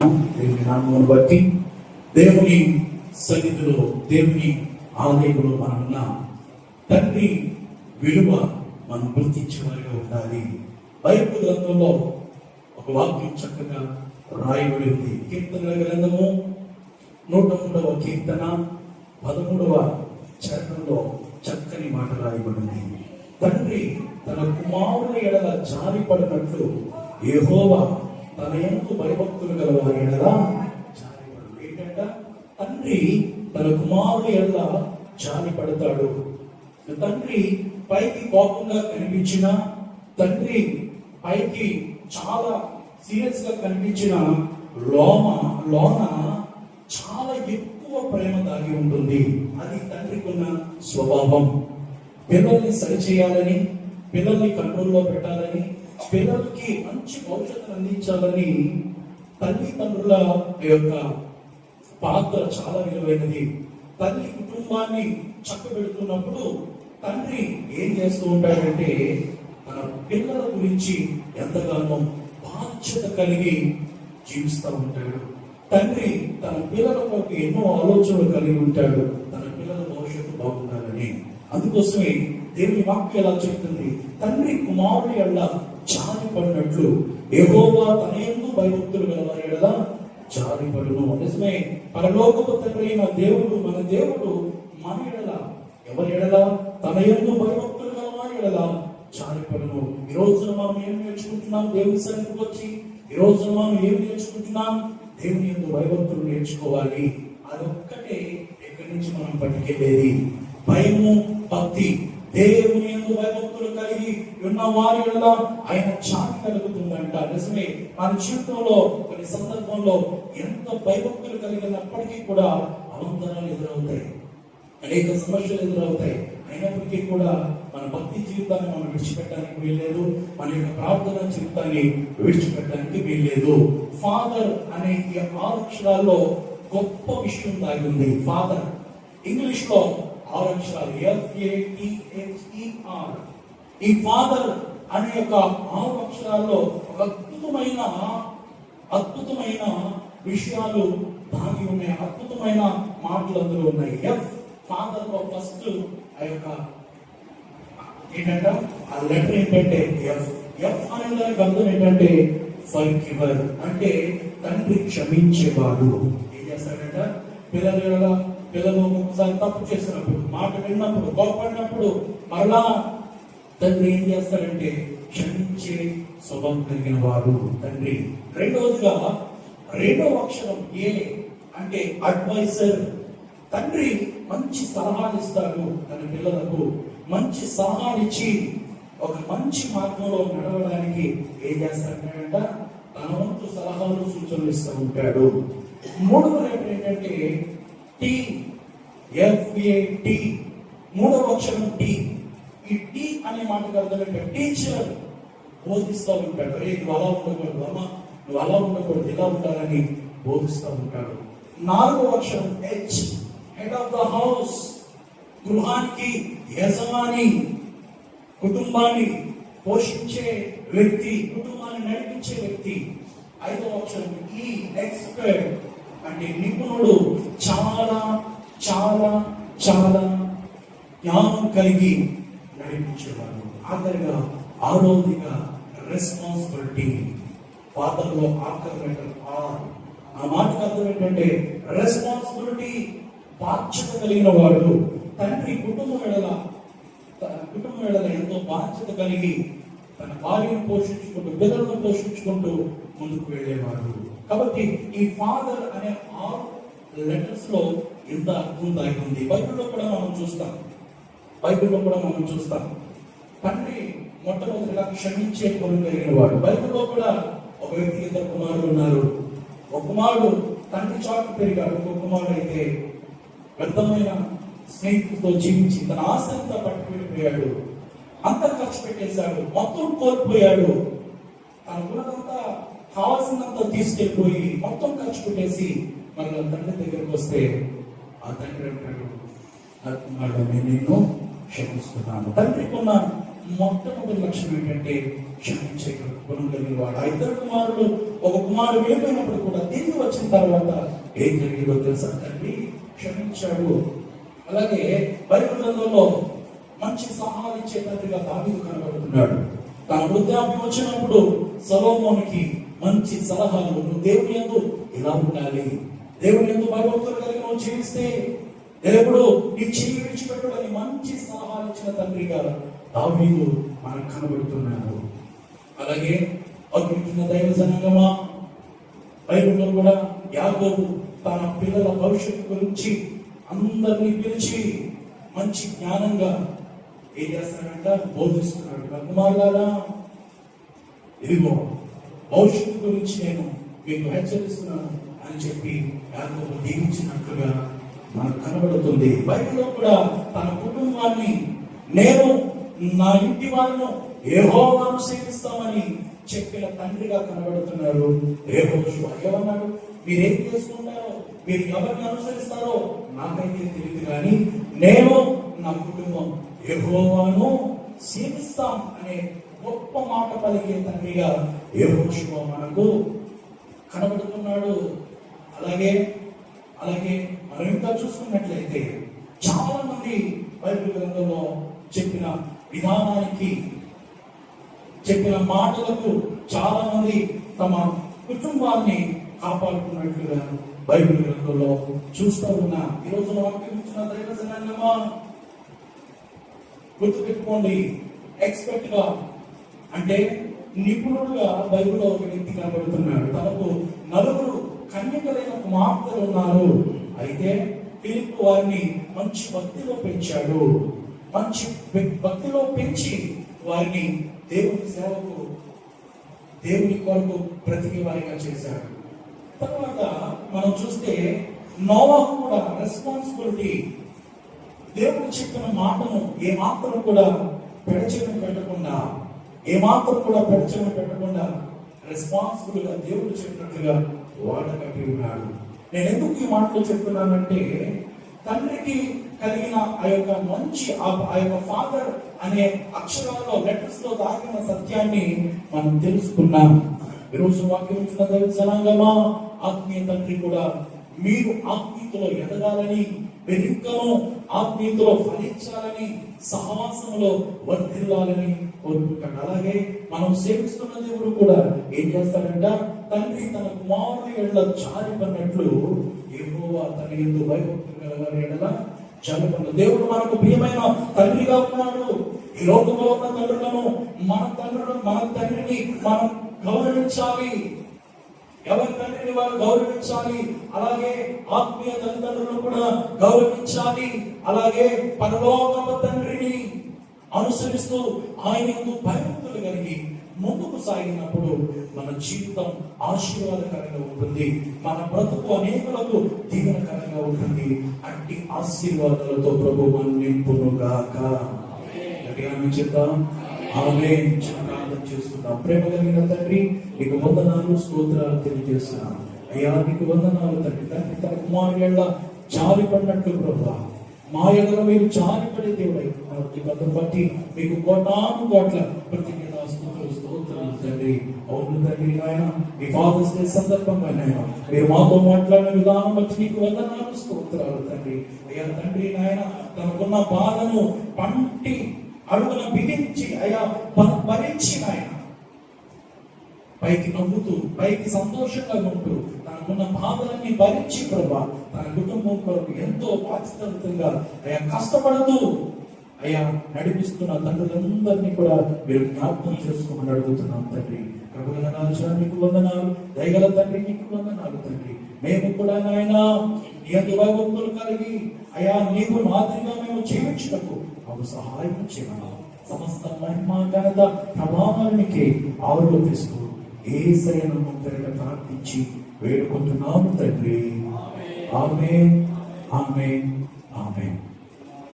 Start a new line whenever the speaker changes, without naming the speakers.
దేవుని నామమును బట్టి దేవుని సన్నిధిలో దేవుని ఆలయంలో మనమున్న తండ్రి విలువ మనం గుర్తించేవారిగా ఉండాలి. బైబిల్ గ్రంథంలో ఒక వాక్యం చక్కగా రాయబడి ఉంది. కీర్తనల గ్రంథము 103వ కీర్తన 13వ చరణంలో చక్కని మాట రాయబడింది. తండ్రి తన కుమారుని ఎడల జారిపడినట్లు యెహోవా తన యందు భయభక్తులు గల వారి ఎడల జారిపడు. ఏంటంట? తండ్రి తన కుమారుని ఎడల జారిపడతాడు. తండ్రి పైకి కోపంగా కనిపించిన, తండ్రి పైకి చాలా సీరియస్ గా కనిపించిన లోన చాలా ఎక్కువ ప్రేమ దాగి ఉంటుంది. అది తండ్రికి ఉన్న స్వభావం. పిల్లల్ని సరిచేయాలని, పిల్లల్ని కంట్రోల్లో పెట్టాలని, పిల్లలకి మంచి భవిష్యత్తు అందించాలని తల్లిదండ్రుల యొక్క పాత్ర చాలా విలువైనది. తల్లి కుటుంబాన్ని చక్కబెడుతున్నప్పుడు తండ్రి ఏం చేస్తూ ఉంటాడంటే తన పిల్లల గురించి ఎంతగానో బాధ్యత కలిగి జీవిస్తూ ఉంటాడు. తండ్రి తన పిల్లల కొరకు ఎన్నో ఆలోచనలు కలిగి ఉంటాడు, తన పిల్లల భవిష్యత్తు బాగుండాలని. అందుకోసమే దేవుని వాక్యం ఎలా చెప్తుంది? తండ్రి కుమారుని ఎడల జారిపడినట్లు యెహోవా తన యందు భయభక్తులు గల వారి ఎడల జారిపడును. నిజమే, పరలోకపు తండ్రి అయిన దేవుడు, మన దేవుడు మన ఎడల, ఎవరి ఎడల? తన యందు భయభక్తులు గల వారి ఎడల జారిపడును. ఈ రోజున మనం ఏం నేర్చుకుంటున్నాం? దేవుని సన్నిధికి వచ్చి ఈ రోజున మనం ఏం నేర్చుకుంటున్నాం? దేవుని యందు భయభక్తులు నేర్చుకోవాలి. అదొక్కటే ఎక్కడి నుంచి మనం పట్టుకెళ్ళేది. భయము, భక్తి. దేవుని యందు భయభక్తులు కలిగి ఉన్న వారి వల్ల ఆయన శాంతి కలుగుతుందంట. నిజమే, మన జీవితంలో కొన్ని సందర్భంలో ఎంత భయభక్తులు కలిగినప్పటికీ కూడా అవంతరాలు ఎదురవుతాయి, అనేక సమస్యలు ఎదురవుతాయి. అయినప్పటికీ కూడా మన భక్తి జీవితాన్ని మనం విడిచిపెట్టడానికి వీల్లేదు, మన యొక్క ప్రార్థన జీవితాన్ని విడిచిపెట్టడానికి వీల్లేదు. ఫాదర్ అనే ఈ 6 అక్షరాల్లో గొప్ప విషయం దాగి ఉంది. ఫాదర్ ఇంగ్లీష్ లో 6 అక్షరాలు, FATHER. ఈ ఫాదర్ అనే యొక్క 6 అక్షరాల్లో ఒక అద్భుతమైన విషయాలు దాగి ఉన్నాయి, అద్భుతమైన మాటలు అందులో ఉన్నాయి. ఫాదర్ లో ఫస్ట్ ఆ యొక్క ఏంటంటే ఆ లెటర్ ఏంటంటే ఎఫ్ అనే దానికి అర్థం ఏంటంటే ఫర్గివర్, అంటే తండ్రి క్షమించేవాడు. ఏం చేస్తాడంట? పిల్లలు ఒకసారి తప్పు చేసినప్పుడు, మాట విన్నప్పుడు, కోపడినప్పుడు మరలా తండ్రి ఏం చేస్తాడంటే క్షమించే స్వభావం కలిగిన వాడు తండ్రి. రెండవ అక్షరం ఏ అంటే అడ్వైజర్. తండ్రి మంచి సలహాలు ఇస్తాడు తన పిల్లలకు. మంచి సలహాలు ఇచ్చి ఒక మంచి మార్గంలో నడవడానికి ఏం చేస్తాడంట? తన వంతు సలహాలు, సూచనలు ఇస్తూ ఉంటాడు. మూడవ లెటర్ ఏంటంటే టీ, FAT. మూడవ అక్షరం టీ. ఈ టీ అనే మాటకు అర్థం ఏంటంటే టీచర్, బోధిస్తూ ఉంటాడు. నువ్వు అలా ఉండకూడదు, అమ్మా నువ్వు అలా ఉండకూడదు, ఇలా ఉండాలని బోధిస్తూ ఉంటాడు. 4వ అక్షరం H, head of the house. గృహానికి యజమాని, కుటుంబాన్ని పోషించే వ్యక్తి, కుటుంబాన్ని నడిపించే వ్యక్తి. 5వ అక్షరం E, ఎక్స్పర్ట్, అంటే నిపుణుడు, చాలా చాలా చాలా జ్ఞానం కలిగి నడిపించేవాడు. ఆఖరిగా 6వదిగా రెస్పాన్సిబిలిటీ. ఫాదర్లో ఆఖరి లెటర్ R. ఆ మాటకు అర్థం ఏంటంటే రెస్పాన్సిబిలిటీ, బాధ్యత కలిగిన వాడు. తండ్రి కుటుంబం ఎడల ఎంతో బాధ్యత కలిగి తన భార్యను పోషించుకుంటూ, పిల్లలను పోషించుకుంటూ ముందుకు వెళ్ళేవాడు. కాబట్టి ఈ ఫాదర్ అనే 6 లెటర్స్ లో ఎంత అర్థం దాగి ఉంది. బైబిల్లో కూడా మనం చూస్తాం. తండ్రి మొట్టమొదటిగా క్షమించే గుణం కలిగిన వాడు. బైబిల్లో కూడా ఒక వ్యక్తికి 2 కుమారులు ఉన్నారు. ఒక కుమారుడు తండ్రి చాటు పెరిగాడు, ఒక కుమారుడు అయితే వ్యర్థమైన స్నేహితులతో జీవించి తన ఆస్తంతా పట్టుకెళ్ళిపోయాడు. అంత ఖర్చు పెట్టేశాడు, మొత్తం కోల్పోయాడు. తన గుణంతా కావాల్సినంత తీసుకెళ్ళిపోయి మొత్తం ఖర్చు పెట్టేసి మన తండ్రి దగ్గరకు వస్తే ఆ తండ్రి అంటాడు, కుమారుడు నేను నిన్ను క్షమిస్తున్నాను. తండ్రికి ఉన్న మొట్టమొదటి లక్ష్యం ఏంటంటే క్షమించే గుణం కలిగిన వాడు. ఆ 2 కుమారులు, ఒక కుమారుడు వెళ్ళిపోయినప్పుడు కూడా తిరిగి తర్వాత ఏం జరిగిందో తెలుసా? తండ్రి క్షమించాడు. అలాగే బైబిల్ గ్రంథంలో మంచి సలహాలు ఇచ్చే తండ్రిగా దావీదు కనబడుతున్నాడు. తన వృద్ధాప్యం వచ్చినప్పుడు సొలొమోనుకి మంచి సలహాలు, నువ్వు దేవుని యందు ఇలా ఉండాలి, దేవుని యందు భయభక్తులు కలిగి నువ్వు జీవిస్తే దేవుడు నీ చెయ్యి విడిచిపెట్టడని మంచి సలహాలు ఇచ్చిన తండ్రిగా దావీదు మనకు కనబడుతున్నాడు. అలాగే అద్భుతమైన దైవ జనాంగమా, బైబిల్లో కూడా యాకోబు తన పిల్లల భవిష్యత్తు గురించి అందరినీ పిలిచి మంచి జ్ఞానంగా ఏం చేస్తాడంట? బోధిస్తున్నాడు. కుమారులారా, ఇదిగో భవిష్యత్తు గురించి నేను మీకు హెచ్చరిస్తున్నాను అని చెప్పి యాకోబు దీవించినట్లుగా మనకు కనబడుతుంది. బైబిల్లో కూడా తన కుటుంబాన్ని, నేను నా ఇంటి వాళ్ళను యెహోవాను సేవిస్తామని చెప్పిన తండ్రిగా కనబడుతున్నాడు. యెహోషువ ఏమన్నాడు? మీరేం చేసుకుంటారో, మీరు ఎవరిని అనుసరిస్తారో నాకైతే తెలియదు, కానీ నేను నా కుటుంబం యెహోవాను సేవిస్తాం అనే గొప్ప మాట పలికే తండ్రిగా యెహోషువ మనకు కనబడుతున్నాడు. అలాగే మనం ఇంకా చూసుకున్నట్లయితే చాలా మంది బైబిల్ గ్రంథంలో చెప్పిన విధానానికి, చెప్పిన మాటలకు చాలా మంది తమ కుటుంబాన్ని కాపాడుకున్నట్లుగా బైబిల్ గ్రంథంలో చూస్తూ ఉన్నా. ఈ రోజున వాక్యం ఇచ్చిన దైవ జనాంగమా, గుర్తుపెట్టుకోండి, ఎక్స్పర్ట్ గా అంటే నిపుణుడుగా బైబిల్లో ఒక వ్యక్తి కనబడుతున్నాడు. తనకు 4 కన్యకలైన కుమార్తెలు ఉన్నారు. అయితే ఫిలిప్పు వారిని మంచి భక్తిలో పెంచాడు. మంచి భక్తిలో పెంచి వారిని దేవుని సేవకు, దేవుని కొరకు బ్రతికే వారిగా చేశాడు. తర్వాత మనం చూస్తే నోవాహు కూడా రెస్పాన్సిబిలిటీ, దేవుడు చెప్పిన మాటను ఏమాత్రం కూడా పెడచెవిన పెట్టకుండా రెస్పాన్సిబుల్ గా దేవుడు చెప్పినట్లుగా వాడకట్టి ఉన్నాడు. నేను ఎందుకు ఈ మాటలు చెప్తున్నానంటే, తండ్రికి కలిగిన ఆ యొక్క మంచి ఆ యొక్క ఫాదర్ అనే అక్షరాల్లో, లెటర్స్ లో దాగిన సత్యాన్ని మనం తెలుసుకున్నాం. ఈరోజు వాక్యం ఇచ్చిన దైవ జనాంగమా, ఆత్మీయ తండ్రి కూడా మీరు ఆత్మీయతలో ఎదగాలని, వెనుకను ఆత్మీయతలో ఫలించాలని, సహవాసంలో వర్ధిల్లాలని కోరుకుంటాడు. అలాగే మనం సేవిస్తున్న దేవుడు కూడా ఏం చేస్తాడంట? తండ్రి తన కుమారుని ఎడల జాలిపడినట్లు యెహోవా తన యందు భయభక్తులు గలవారి ఎడల జాలిపడిన దేవుడు మనకు ప్రియమైన తండ్రిగా ఉన్నాడు. ఈ లోకంలో ఉన్న తండ్రులను, మన తండ్రిని మనం గౌరవించాలి. ఎవరి తండ్రిని వారు గౌరవించాలి. అలాగే ఆత్మీయ తల్లిదండ్రులను కూడా గౌరవించాలి. అలాగే పరలోకపు తండ్రిని అనుసరిస్తూ ఆయన యందు భయభక్తులు కలిగి ముందుకు సాగినప్పుడు మన జీవితం ఆశీర్వాదకరంగా ఉంటుంది. మన బ్రతుకు అనేకులకు దీవెనకరంగా ఉంటుంది. అట్టి ఆశీర్వాదాలతో ప్రభు మనం నింపునుగాక. చెప్తాం ఆమేన్. ప్రార్థన చేసుకుందాం. ప్రేమ కలిగిన తండ్రి, నీకు వందనాలు, స్తోత్రాలు తెలియజేస్తున్నాం. అయ్యా నీకు వందనాలు తండ్రి. తండ్రి తన కుమారుని ఎడల జాలిపడినట్లు ప్రభువా, మా ఎడల మీరు జాలిపడే దేవుడై ఉన్నారు. బట్టి మీకు కోటాను కోట్ల ప్రతిజ్ఞ స్తోత్రాలు తండ్రి. అవును తండ్రి, ఆయన మీ ఫాదర్స్ డే సందర్భంగా నాయన మీరు మాతో మాట్లాడిన విధానం బట్టి నీకు వందనాలు, స్తోత్రాలు తండ్రి. అయ్యా తండ్రి, నాయన తనకున్న బాధను పంటి అడుగున బిగించి అయ్యా భరించి ఆయన పైకి నవ్వుతూ, పైకి సంతోషంగా ఉంటూ, తనకున్న బాధలన్నీ భరించి ప్రభా తన కుటుంబం కొరకు ఎంతో బాధ్యతగా అయ్యా కష్టపడుతూ అయ్యా నడిపిస్తున్న తండ్రులందరినీ కూడా మీరు జ్ఞాపకం చేసుకోమని అడుగుతున్నాం తండ్రి. ప్రభుత్వ నీకు వందనాలు, దయగల తండ్రి నీకు వందనాలు తండ్రి. మేము కూడా నాయన నీ భయభక్తులు కలిగి అయ్యా నీకు మాదిరిగా మేము జీవించుటకు మాకు సహాయం చేయమని సమస్త మహిమ ఘనత ప్రభావానికి ఆరోపిస్తూ యేసయ్య నామమున ప్రార్థించి వేడుకుంటున్నాము తండ్రి. ఆమేన్, ఆమేన్, ఆమేన్.